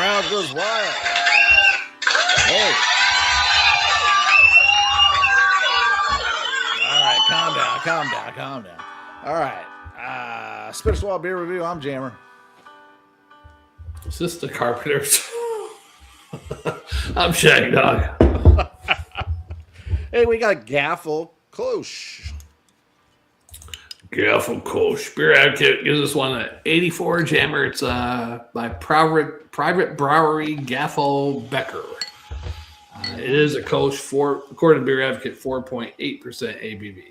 crowd goes wild. Hey. All right, calm down. All right. Special Wild Beer Review. I'm Jammer. Is this the Carpenters? I'm Shag Dog. Hey, we got Gaffel Kölsch. Gaffel Kölsch. Beer Advocate gives us one at 84 Jammer. It's by Private Brauerei Gaffel Becker. It is a Kölsch, according to Beer Advocate, 4.8% ABV.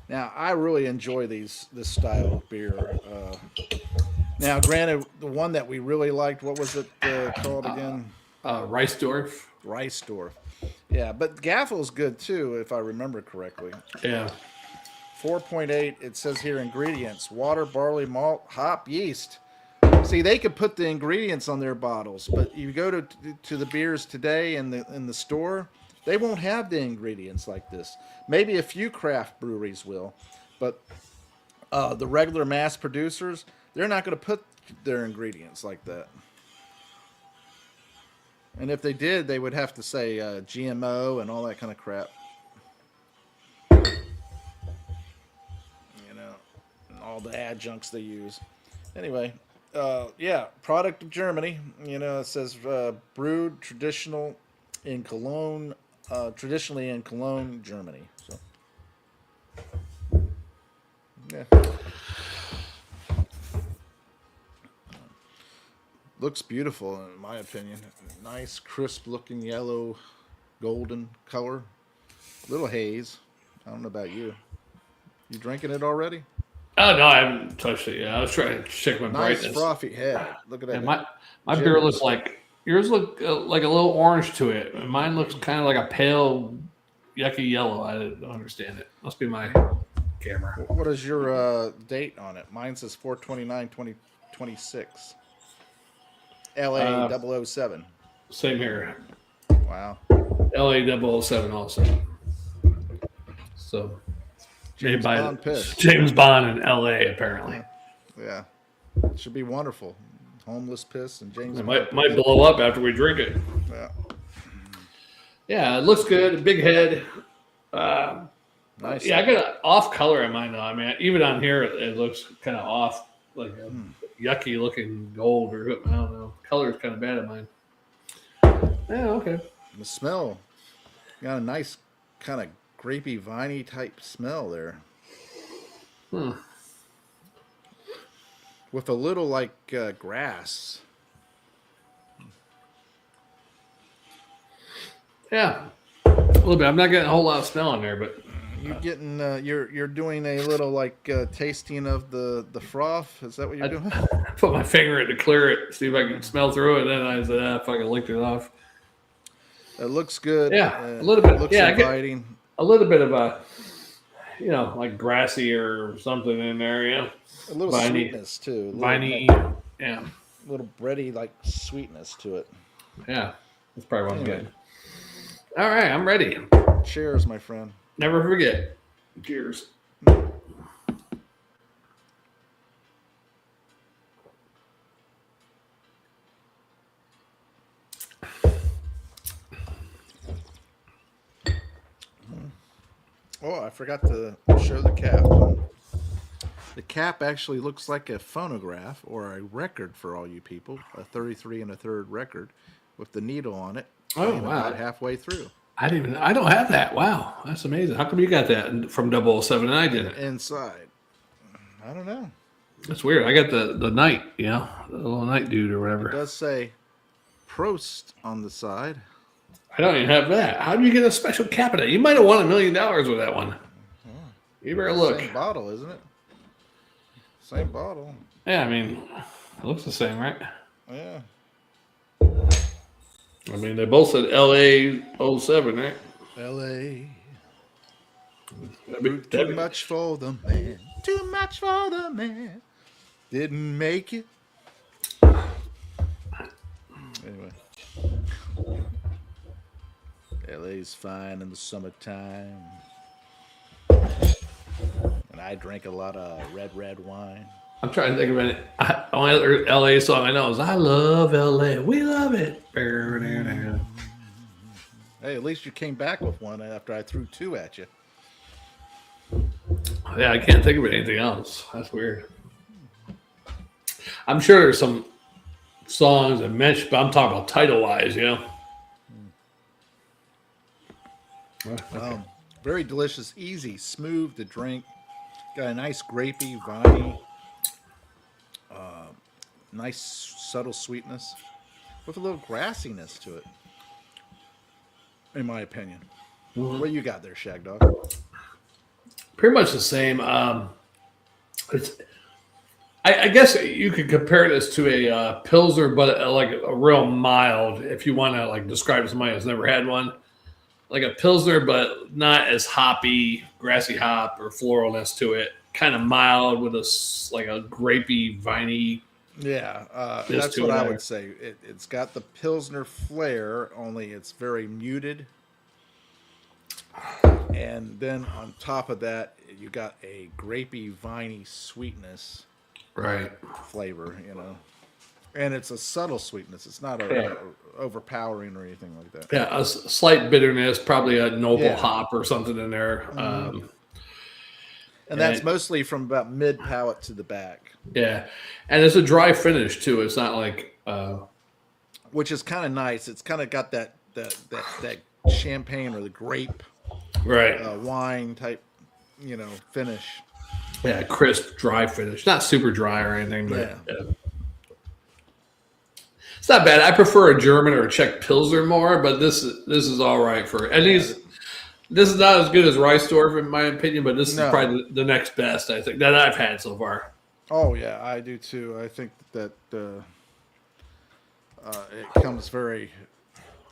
Now, I really enjoy this style of beer. Now, granted, the one that we really liked, what was it called again? Reisdorf. Reisdorf. Yeah, but Gaffel's good too, if I remember correctly. Yeah. 4.8, it says here ingredients: water, barley, malt, hop, yeast. See, they could put the ingredients on their bottles, but you go to the beers today in the store, they won't have the ingredients like this. Maybe a few craft breweries will, but the regular mass producers, they're not going to put their ingredients like that. And if they did, they would have to say GMO and all that kind of crap. You know, and all the adjuncts they use. Anyway, yeah, product of Germany. You know, it says brewed traditionally in Cologne, Germany. So, yeah. Looks beautiful, in my opinion. Nice, crisp-looking yellow, golden color. Little haze. I don't know about you. You drinking it already? Oh, no, I haven't touched it yet. I was trying to check my brightness. Nice, frothy head. Look at that. Yeah, my beer looks like... Yours look like a little orange to it. And mine looks kind of like a pale, yucky yellow. I don't understand it. Must be my camera. What is your date on it? Mine says 4/29/2026. LA 007. Same here. Wow. LA 007 also. So made by James Bond in LA apparently. Yeah. Should be wonderful. Homeless piss and James Bond might blow up after we drink it. Yeah. Yeah, it looks good. Big head. Nice. Yeah, I got an off color in mine though. I mean, even on here it looks kind of off, like a yucky looking gold or I don't know. Color is kind of bad in mine. Yeah, okay. The smell got a nice kind of grapey, viney type smell there. With a little like grass. Yeah, a little bit. I'm not getting a whole lot of smell in there, but you're getting you're doing a little like tasting of the froth. Is that what you're doing? Put my finger in to clear it, see if I can smell through it. Then I said, if I can lick it off. It looks good. Yeah, a little bit. Looks yeah, inviting. A little bit of a, like grassy or something in there. Yeah, a little viney, sweetness too. Viney, yeah. A little bready like sweetness to it. Yeah, that's probably what I'm getting. All right, I'm ready. Cheers, my friend. Never forget. Cheers. Oh, I forgot to show the cap. The cap actually looks like a phonograph or a record for all you people. A 33 1/3 record with the needle on it. Oh, wow. About halfway through. I don't have that. Wow. That's amazing. How come you got that from 007 and I didn't? Inside. I don't know. That's weird. I got the knight, the little knight dude or whatever. It does say Prost on the side. I don't even have that. How do you get a special cap of that? You might have won $1 million with that one. You better look. Same bottle, isn't it? Same bottle. Yeah, I mean, it looks the same, right? Yeah. I mean, they both said LA 07, right? LA. Too much for the man. Too much for the man. Didn't make it. Anyway. LA's fine in the summertime. And I drink a lot of red wine. I'm trying to think of it. Only other LA song I know is "I Love LA, We Love It." Hey, at least you came back with one after I threw two at you. Yeah, I can't think of anything else. That's weird. I'm sure there's some songs that mention, but I'm talking about title wise, you know. Okay. Very delicious, easy, smooth to drink. Got a nice grapey, viney, nice subtle sweetness with a little grassiness to it, in my opinion. What you got there, Shag Dog? Pretty much the same. It's, I guess you could compare this to a Pilsner, but like a real mild, if you want to like describe somebody who's never had one. Like a Pilsner, but not as hoppy, grassy hop or floralness to it. Kind of mild with like a grapey, viney. Yeah, that's what I would say. It's got the Pilsner flair, only it's very muted. And then on top of that, you got a grapey, viney sweetness, Right. flavor, and it's a subtle sweetness. It's not overpowering or anything like that. Yeah, a slight bitterness, probably a noble hop or something in there. And that's mostly from about mid palate to the back. Yeah, and it's a dry finish too. It's not like, which is kind of nice. It's kind of got that champagne or the grape right, wine type, finish. Yeah, crisp, dry finish. Not super dry or anything, but it's not bad. I prefer a German or a Czech Pilsner more, but this is all right for. And this is not as good as Reisdorf in my opinion, but this is probably the next best I think that I've had so far. Oh yeah, I do too. I think that it comes very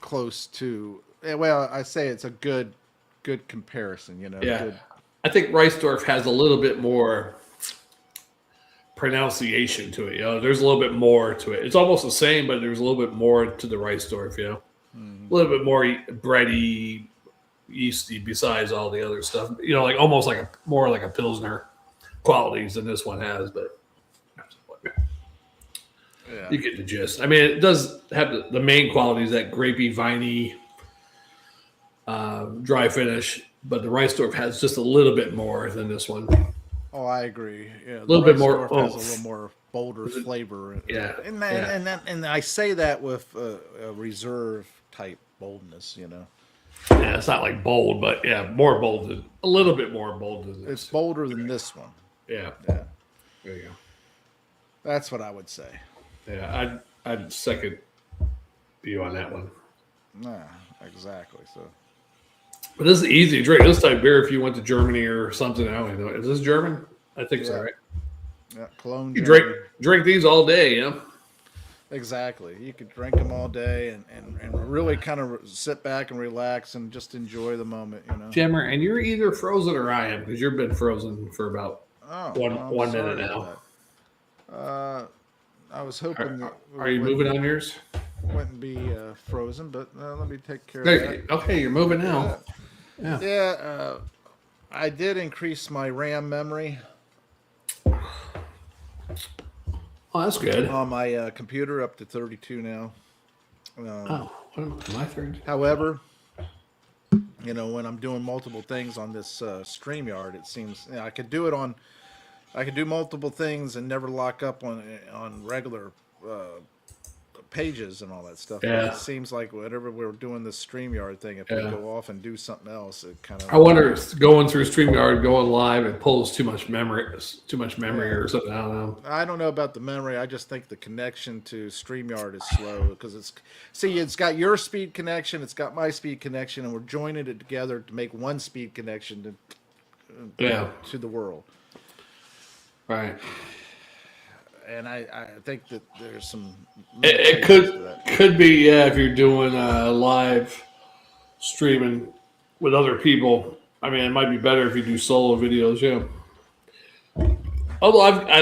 close to. Well, I say it's a good comparison. Yeah, good. I think Reisdorf has a little bit more pronunciation to it. There's a little bit more to it. It's almost the same, but there's a little bit more to the Reisdorf. A little bit more bready, yeasty. Besides all the other stuff, like almost like more like a Pilsner qualities than this one has. But you get the gist. I mean, it does have the main qualities, that grapey, viney, dry finish. But the Reisdorf has just a little bit more than this one. Oh, I agree. Yeah, a little bit more. Has a little more bolder flavor. Yeah, and I say that with a reserve type boldness. Yeah, it's not like bold, but more bold. A little bit more bold than this. It's bolder than this one. Yeah. There you go. That's what I would say. Yeah, I'd second you on that one. Nah, exactly. So. But this is easy to drink. This type of beer, if you went to Germany or something, I don't know. Is this German? I think so, right? Yeah, Cologne. You drink these all day, Exactly. You could drink them all day and really kind of sit back and relax and just enjoy the moment, Jammer, and you're either frozen or I am, because you've been frozen for about one minute now. I was hoping. Are you moving on yours? Wouldn't be frozen, but let me take care of that. Okay, you're moving now. Yeah. I did increase my RAM memory. Oh, that's good. On my computer, up to 32 now. What am I 30? However, when I'm doing multiple things on this StreamYard, it seems I could do multiple things and never lock up on regular pages and all that stuff. Yeah. But it seems like whenever we're doing this StreamYard thing, if we go off and do something else, it kind of. I wonder if going through StreamYard, going live, it pulls too much memory or something. I don't know. I don't know about the memory. I just think the connection to StreamYard is slow because it's got your speed connection, it's got my speed connection, and we're joining it together to make one speed connection to the world. Right. And I think that there's some. It could be if you're doing live streaming with other people. I mean, it might be better if you do solo videos. Yeah. Although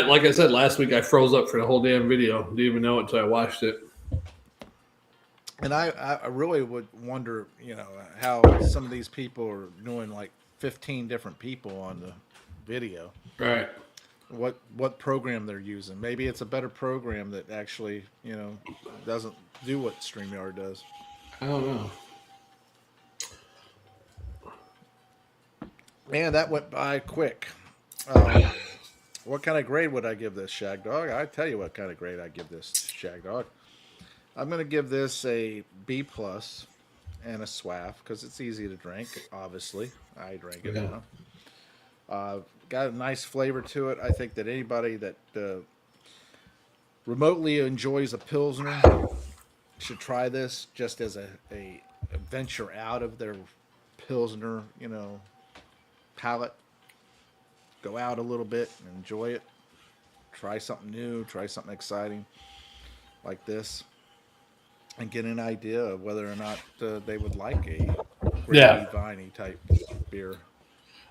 like I said last week, I froze up for the whole damn video. Didn't even know it until I watched it. And I really would wonder, how some of these people are doing like 15 different people on the video. Right. what program they're using. Maybe it's a better program that actually doesn't do what StreamYard does. I don't know. Man, that went by quick. What kind of grade would I give this Shag Dog? I tell you what kind of grade I give this Shag Dog. I'm going to give this a B plus and a SWAF because it's easy to drink. Obviously, I drank it. Yeah. Got a nice flavor to it. I think that anybody that remotely enjoys a Pilsner should try this just as a venture out of their Pilsner, palate. Go out a little bit and enjoy it. Try something new. Try something exciting like this. And get an idea of whether or not they would like a grapey, viney type beer.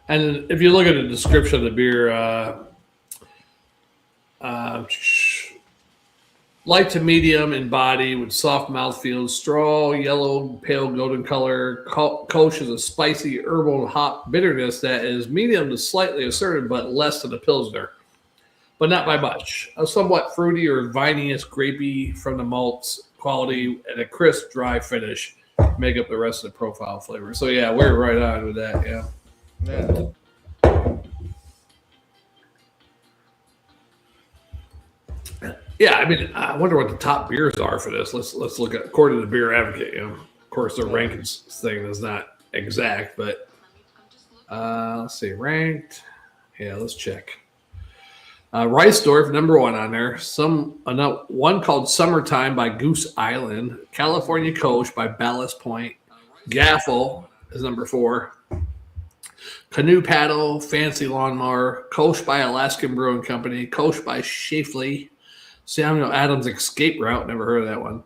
And if you look at the description of the beer, light to medium in body with soft mouthfeel, straw, yellow, pale golden color. Kölsch is a spicy herbal hop bitterness that is medium to slightly assertive, but less than a Pilsner, but not by much. A somewhat fruity or vinous grapey from the malts quality and a crisp, dry finish make up the rest of the profile flavor. So yeah, we're right on with that. Yeah. Yeah, I mean, I wonder what the top beers are for this. Let's look at according to the Beer Advocate. Of course, the rankings thing is not exact, but let's see, ranked. Yeah, let's check. Reisdorf, number 1 on there. One called Summertime by Goose Island. California Kölsch by Ballast Point. Gaffel is number 4. Canoe Paddle, Fancy Lawnmower. Kölsch by Alaskan Brewing Company. Kölsch by Shafley. Samuel Adams Escape Route. Never heard of that one.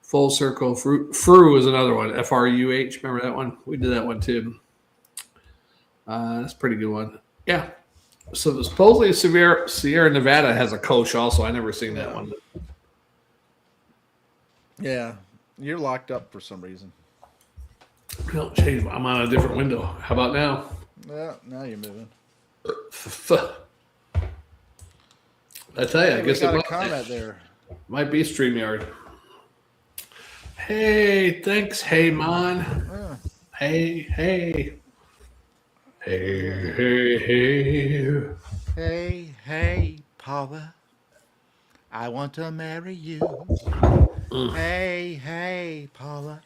Full Circle. Fru is another one. Fruh. Remember that one? We did that one too. That's a pretty good one. Yeah. So supposedly Sierra Nevada has a Kölsch also. I never seen that one. Yeah. You're locked up for some reason. No, change. I'm on a different window. How about now? Yeah, now you're moving. I tell you, I guess got a comment there. Might be StreamYard. Hey, thanks. Hey, man. Yeah. Hey. Hey, Paula. I want to marry you. Hey, Paula.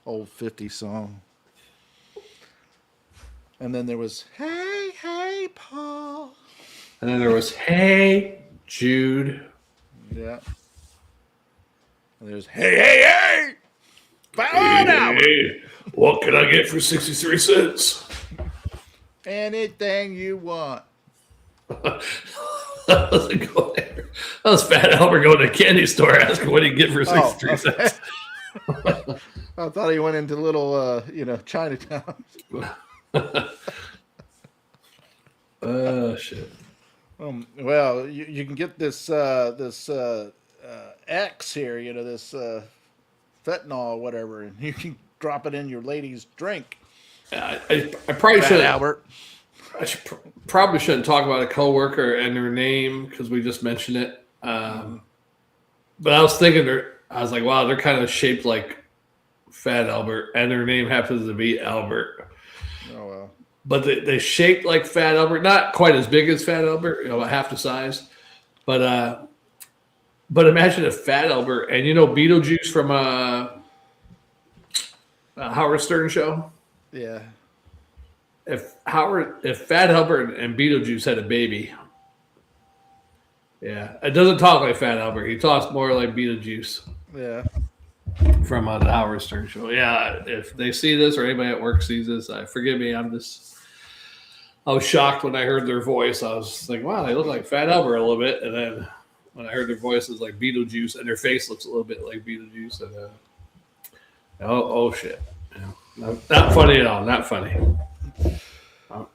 Old 50s song. And then there was, hey, Paul. And then there was, hey, Jude. Yeah. And there's, hey. Hey, what can I get for 63 cents? Anything you want. That was Fat Albert going to a candy store asking what he'd get for 63 cents. I thought he went into little, Chinatown. Oh, shit. Well, you can get this X here, this fentanyl or whatever, and you can drop it in your lady's drink. I probably should, Albert. Probably shouldn't talk about a coworker and their name because we just mentioned it. But I was thinking, I was like, wow, they're kind of shaped like Fat Albert, and their name happens to be Albert. Oh well. But they shaped like Fat Albert, not quite as big as Fat Albert, about half the size. But imagine if Fat Albert and Beetlejuice from a Howard Stern show. Yeah. If Fat Albert and Beetlejuice had a baby, yeah, it doesn't talk like Fat Albert. He talks more like Beetlejuice. Yeah. From the Howard Stern show. Yeah, if they see this or anybody at work sees this, forgive me. I was shocked when I heard their voice. I was like, wow, they look like Fat Albert a little bit. And then when I heard their voices like Beetlejuice, and their face looks a little bit like Beetlejuice. And oh shit. Yeah. Not funny at all. Not funny.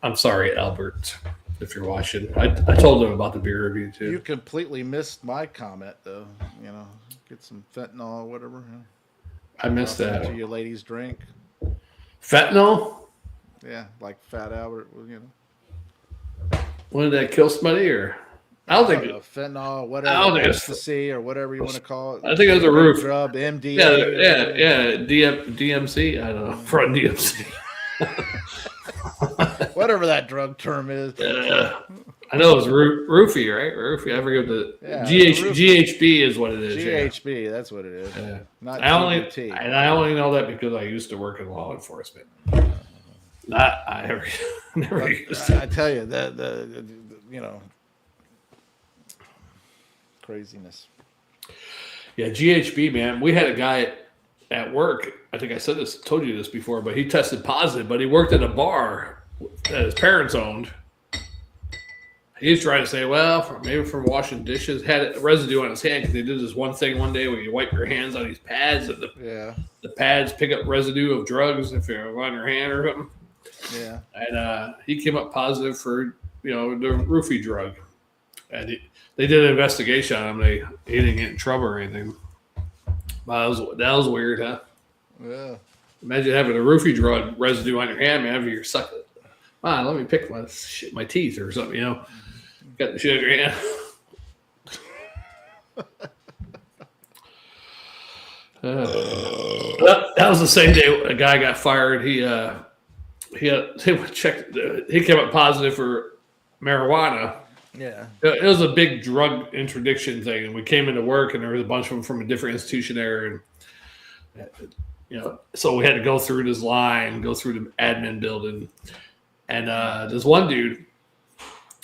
I'm sorry, Albert, if you're watching. I told him about the beer review too. You completely missed my comment though. Get some fentanyl or whatever. I missed that. To your lady's drink. Fentanyl? Yeah, like Fat Albert. When did that kill somebody? Or I don't think fentanyl, I don't whatever, think ecstasy or whatever you want to call it. I think it was a roof. Drug, MDA. DMC. I don't know. Front DMC. Whatever that drug term is. I know it was roofie, right? Roofie. I forget the GHB is what it is. GHB, that's what it is. Yeah. Not I TNT. only know that because I used to work in law enforcement. I never used to. I tell you the craziness. Yeah, GHB, man. We had a guy at work. I think I told you this before, but he tested positive. But he worked at a bar that his parents owned. He was trying to say, well, maybe from washing dishes, had residue on his hand because they did this one thing one day where you wipe your hands on these pads, and the pads pick up residue of drugs if you're on your hand or something. Yeah, and he came up positive for the roofie drug, and they did an investigation on him. He didn't get in trouble or anything. That was weird, huh? Yeah. Imagine having a roofie drug residue on your hand, man. After you're sucking. Let me pick my teeth or something, Got the shit in your hand. That was the same day a guy got fired. He came up positive for marijuana. Yeah. It was a big drug interdiction thing, and we came into work, and there was a bunch of them from a different institution there, and so we had to go through this line, go through the admin building, and this one dude,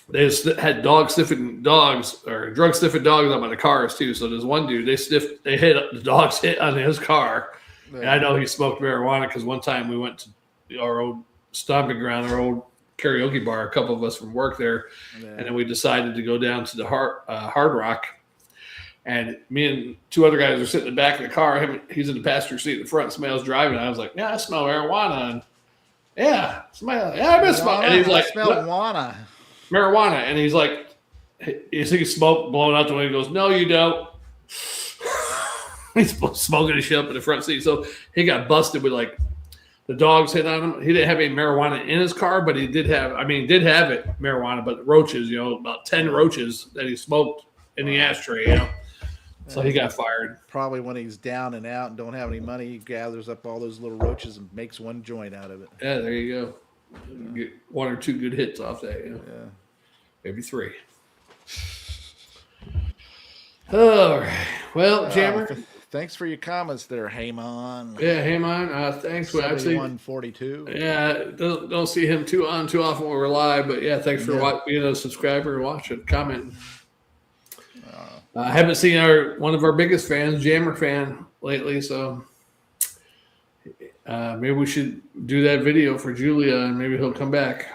they had drug sniffing dogs up on the cars too. So this one dude, the dogs hit on his car, and I know he smoked marijuana because one time we went to our old stomping ground, our old karaoke bar, a couple of us from work there, and then we decided to go down to the Hard Rock, and me and two other guys were sitting in the back of the car. He's in the passenger seat in the front. Somebody else driving. And I was like, "Yeah, I smell marijuana." And I've been smoking. And he's like, "I smell marijuana." And he's like, "You see smoke blowing out the window?" He goes, "No, you don't." He's smoking his shit up in the front seat. So he got busted with the dogs hit on him. He didn't have any marijuana in his car, but he did have it, marijuana, but roaches, about 10 roaches that he smoked in the ashtray, So he got fired. Probably when he's down and out and don't have any money, he gathers up all those little roaches and makes one joint out of it. Yeah, there you go. Get one or two good hits off that, Yeah. Maybe 3. All right. Well, Jammer. Thanks for your comments there, Heyman. Yeah, Heyman. Thanks. 7142. Yeah, don't see him too often when we're live, but yeah, thanks for being a subscriber and watching, commenting. I haven't seen one of our biggest fans, Jammer fan, lately, so maybe we should do that video for Julia, and maybe he'll come back.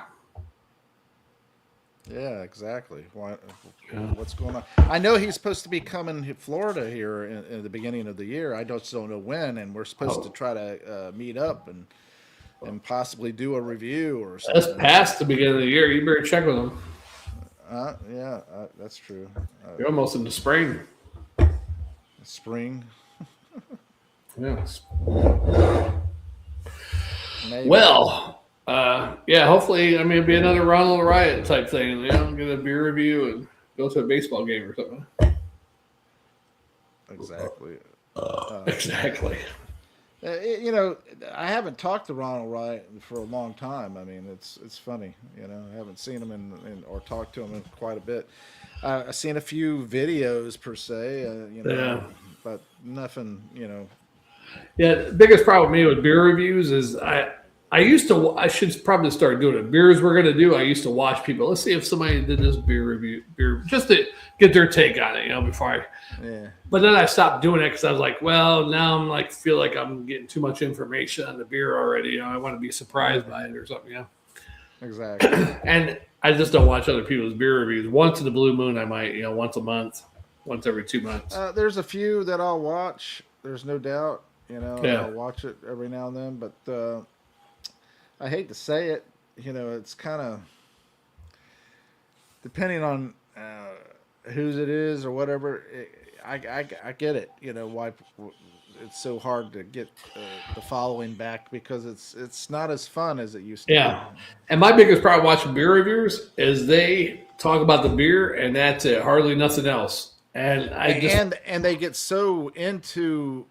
Yeah, exactly. What's going on? I know he's supposed to be coming to Florida here in the beginning of the year. I just don't know when, and we're supposed to try to meet up and possibly do a review or something. That's past the beginning of the year. You better check with him. That's true. You're almost in the spring. Spring. Yeah. Maybe. Well. Hopefully, it'll be another Ronald Riot type thing. Get a beer review and go to a baseball game or something. Exactly. Exactly. I haven't talked to Ronald Riot for a long time. It's funny. I haven't seen him or talked to him in quite a bit. I've seen a few videos per se. But nothing. Yeah, the biggest problem with me with beer reviews is I should probably start doing it. Beers we're going to do, I used to watch people. Let's see if somebody did this beer review, just to get their take on it, before But then I stopped doing it because I was like, well, now I'm feel like I'm getting too much information on the beer already. I want to be surprised by it or something, Exactly. And I just don't watch other people's beer reviews. Once in the blue moon, I might, once a month, once every 2 months. There's a few that I'll watch. There's no doubt, I'll watch it every now and then, but I hate to say it, it's kind of depending on whose it is or whatever. I get it, why it's so hard to get the following back because it's not as fun as it used to be. And my biggest problem watching beer reviewers is they talk about the beer, and that's it. Hardly nothing else. And and they get so into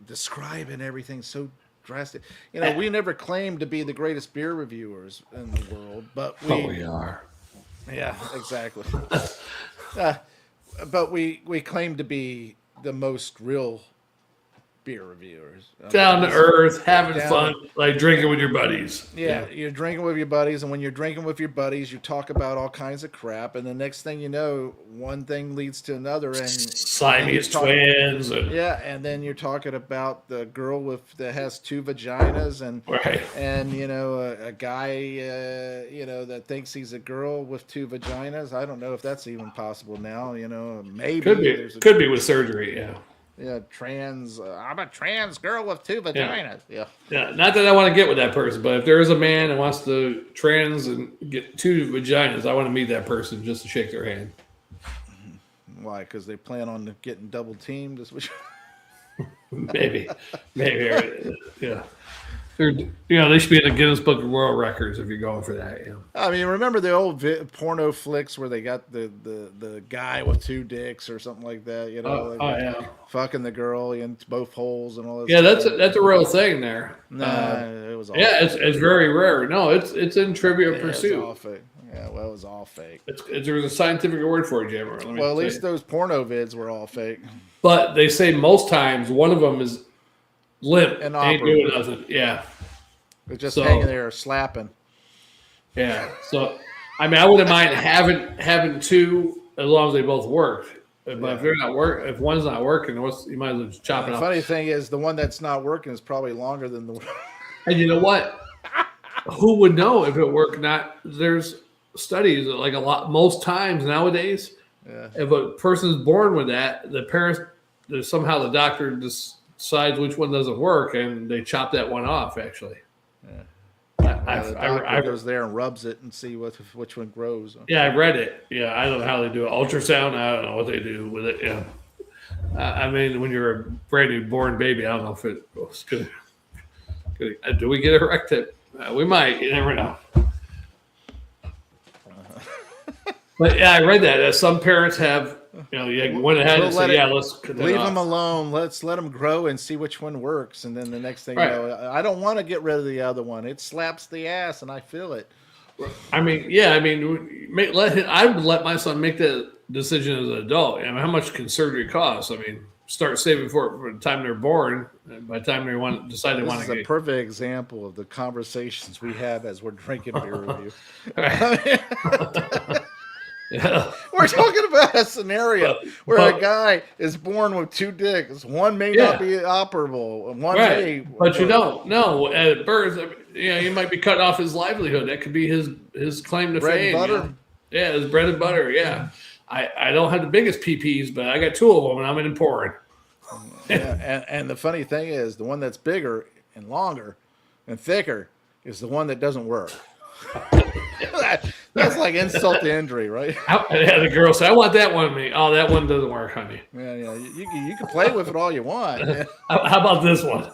describing everything so drastic. We never claimed to be the greatest beer reviewers in the world, but we are. Yeah, exactly. But we claim to be the most real beer reviewers. Down to earth, having fun, like drinking with your buddies. Yeah, you're drinking with your buddies, and when you're drinking with your buddies, you talk about all kinds of crap, and the next thing you know, one thing leads to another, and Siamese twins. And then you're talking about the girl that has 2 vaginas, and a guy that thinks he's a girl with 2 vaginas. I don't know if that's even possible now. Maybe could be with surgery. Yeah. Yeah, I'm a trans girl with 2 vaginas. Yeah. Not that I want to get with that person, but if there is a man that wants to trans and get 2 vaginas, I want to meet that person just to shake their hand. Why? Because they plan on getting double teamed? Maybe. Yeah. They should be in the Guinness Book of World Records if you're going for that. Yeah. I mean, remember the old porno flicks where they got the guy with 2 dicks or something like that? Fucking the girl in both holes and all that. Yeah, that's a real thing there. It was all fake. It's very rare. No, it's in Trivial Pursuit. It was all fake. Yeah, well, it was all fake. There's a scientific word for it, Jammer. Well, at least those porno vids were all fake. But they say most times one of them is limp and ain't doing nothing. Yeah. They're just hanging there slapping. Yeah. So, I mean, I wouldn't mind having 2 as long as they both work. But if they're not if one's not working, you might as well just chop it off. The funny thing is, the one that's not working is probably longer than the one. And you know what? Who would know if it worked? There's studies like most times nowadays. Yeah. If a person's born with that, the parents, somehow the doctor decides which one doesn't work, and they chop that one off. Actually. Yeah. The doctor goes there and rubs it and see which one grows. Yeah, I read it. Yeah, I don't know how they do it. Ultrasound, I don't know what they do with it. Yeah. I mean, when you're a brand new born baby, I don't know if it goes good. Do we get erected? We might. You never know. But yeah, I read that. Some parents have, you went ahead and said, let's leave them alone. Let's let them grow and see which one works. And then the next thing you know, I don't want to get rid of the other one. It slaps the ass, and I feel it. I mean, I would let my son make that decision as an adult. I mean, how much can surgery cost? I mean, start saving for it for the time they're born. And by the time they decide they want to. This is a perfect example of the conversations we have as we're drinking beer review. Yeah. We're talking about a scenario where a guy is born with 2 dicks. One may not be operable. One may. But you don't. No, at birth, you might be cutting off his livelihood. That could be his claim to fame. Bread and butter? Yeah, his bread and butter. Yeah. I don't have the biggest PPs, but I got 2 of them, and I'm in pouring. And the funny thing is, the one that's bigger and longer and thicker is the one that doesn't work. That's like insult to injury, right? The girl said, "I want that one." Oh, that one doesn't work, honey. Yeah. You can play with it all you want. How about this one?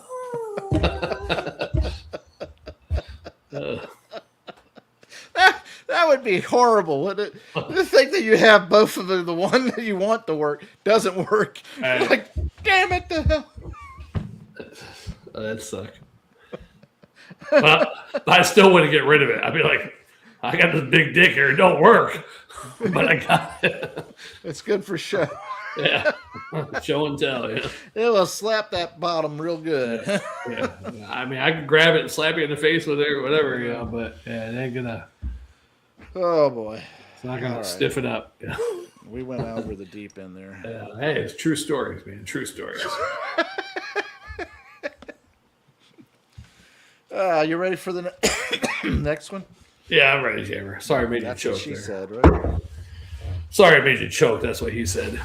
That would be horrible, wouldn't it? The thing that you have both of them, the one that you want to work doesn't work. Like, damn it, the hell. That sucks. But I still wouldn't get rid of it. I'd be like, I got this big dick here. It don't work. But I got it. It's good for show. Yeah. Show and tell. Yeah. It will slap that bottom real good. Yeah. I mean, I could grab it and slap you in the face with it or whatever, but it ain't going to. Oh, boy. It's not going to stiffen up. Yeah. We went over the deep end there. Yeah. Hey, it's true stories, man. True stories. You ready for the next one? Yeah, I'm ready, Jammer. Sorry I made you choke. That's what she said, right? Sorry I made you choke. That's what he said.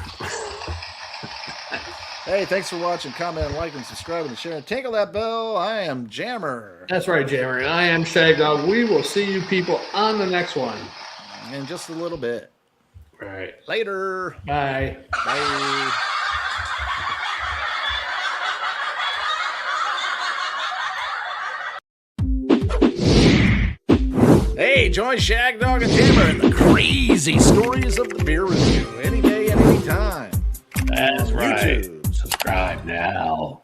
Hey, thanks for watching. Comment, like, and subscribe, and share. And tinkle that bell. I am Jammer. That's right, Jammer. And I am Shag Dog. We will see you people on the next one. In just a little bit. All right. Later. Bye. Bye. Hey, join Shag Dog and Jammer in the crazy stories of the beer review any day and any time. That's right. YouTube. Subscribe now.